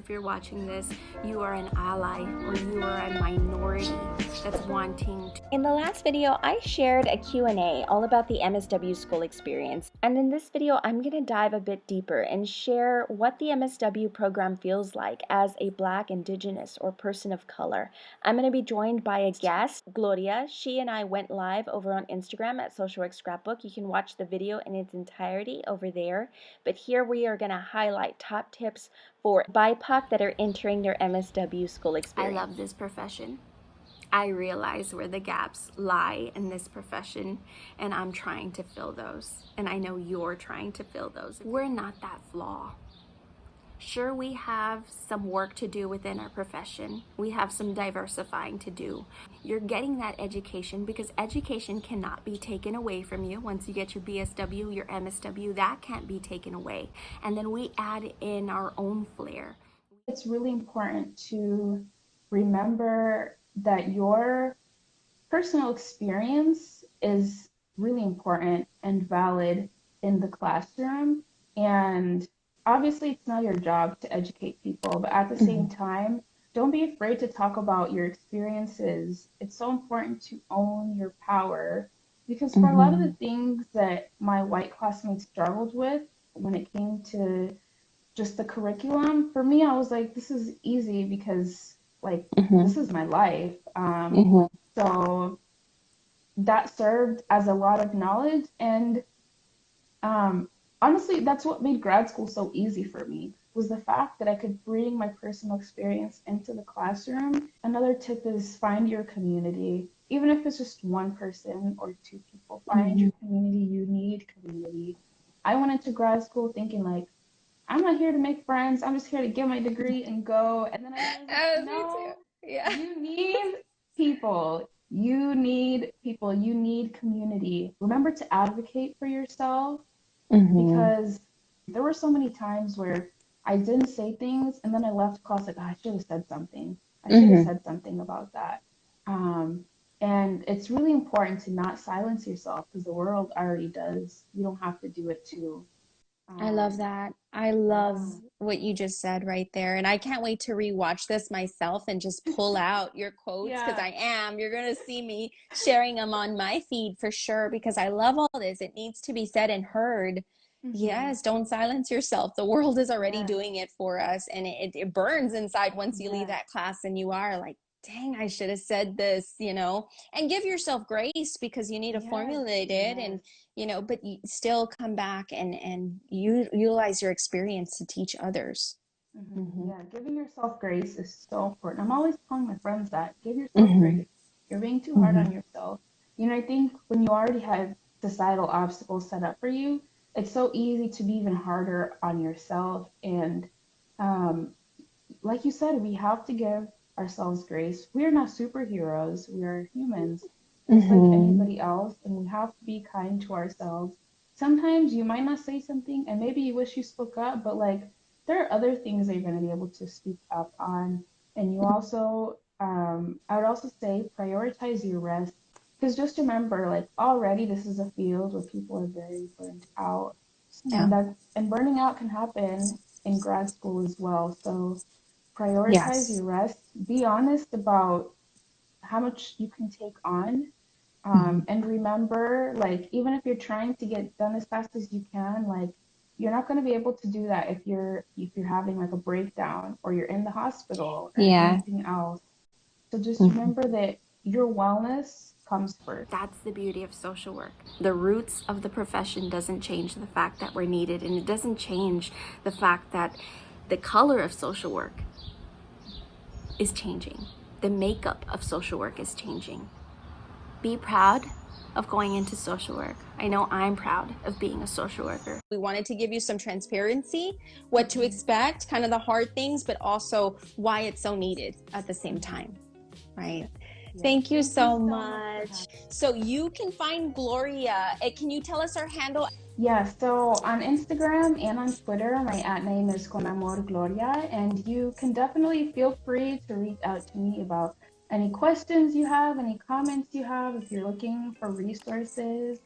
if you're watching this, you are an ally or you are a minority that's wanting to. In the last video, I shared a Q&A all about the MSW school experience. And in this video, I'm going to dive a bit deeper and share what the MSW program feels like as a Black, Indigenous, or person of color. I'm going to be joined by a guest, Gloria. She and I went live over on Instagram at Social Work Scrapbook. You can watch the video in its entirety over there. But here we are going to highlight top tips for BIPOC that are entering their MSW school experience. I love this profession. I realize where the gaps lie in this profession, and I'm trying to fill those. And I know you're trying to fill those. We're not that flaw. Sure, we have some work to do within our profession. We have some diversifying to do. You're getting that education because education cannot be taken away from you. Once you get your BSW, your MSW, that can't be taken away. And then we add in our own flair. It's really important to remember that your personal experience is really important and valid in the classroom. And obviously, it's not your job to educate people, but at the same time, don't be afraid to talk about your experiences. It's so important to own your power because for a lot of the things that my white classmates struggled with when it came to just the curriculum, for me, I was like, this is easy because this is my life. So that served as a lot of knowledge. And honestly, that's what made grad school so easy for me, was the fact that I could bring my personal experience into the classroom. Another tip is find your community. Even if it's just one person or two people, find your community. You need community. I went into grad school thinking like, I'm not here to make friends. I'm just here to get my degree and go. And then I realized, no, you need people. You need people. You need community. Remember to advocate for yourself because there were so many times where I didn't say things and then I left class like, oh, I should have said something. I should have said something about that. And it's really important to not silence yourself because the world already does. You don't have to do it too. I love that. I love what you just said right there. And I can't wait to rewatch this myself and just pull out your quotes because you're going to see me sharing them on my feed for sure because I love all this. It needs to be said and heard. Yes, don't silence yourself. The world is already doing it for us. And it burns inside once you leave that class and you are like, dang, I should have said this, and give yourself grace because you need to formulate it and, but you still come back and you utilize your experience to teach others. Yeah, giving yourself grace is so important. I'm always telling my friends that. Give yourself grace. You're being too hard on yourself. I think when you already have societal obstacles set up for you, it's so easy to be even harder on yourself. And like you said, we have to give ourselves grace. We are not superheroes. We are humans, just like anybody else, and we have to be kind to ourselves. Sometimes you might not say something, and maybe you wish you spoke up, but there are other things that you're going to be able to speak up on. And you also, I would also say, prioritize your rest, because just remember, already this is a field where people are very burnt out, and burning out can happen in grad school as well. So prioritize your rest. Be honest about how much you can take on. And remember, even if you're trying to get done as fast as you can, you're not going to be able to do that if you're having a breakdown or you're in the hospital or anything else. So just remember that your wellness comes first. That's the beauty of social work. The roots of the profession doesn't change the fact that we're needed, and it doesn't change the fact that the color of social work is changing. The makeup of social work is changing. Be proud of going into social work. I know I'm proud of being a social worker. We wanted to give you some transparency, what to expect, kind of the hard things, but also why it's so needed at the same time, right? Thank you so much. So you can find Gloria. Can you tell us her handle? Yeah, so on Instagram and on Twitter, my @name is Con Amor Gloria, and you can definitely feel free to reach out to me about any questions you have, any comments you have, if you're looking for resources.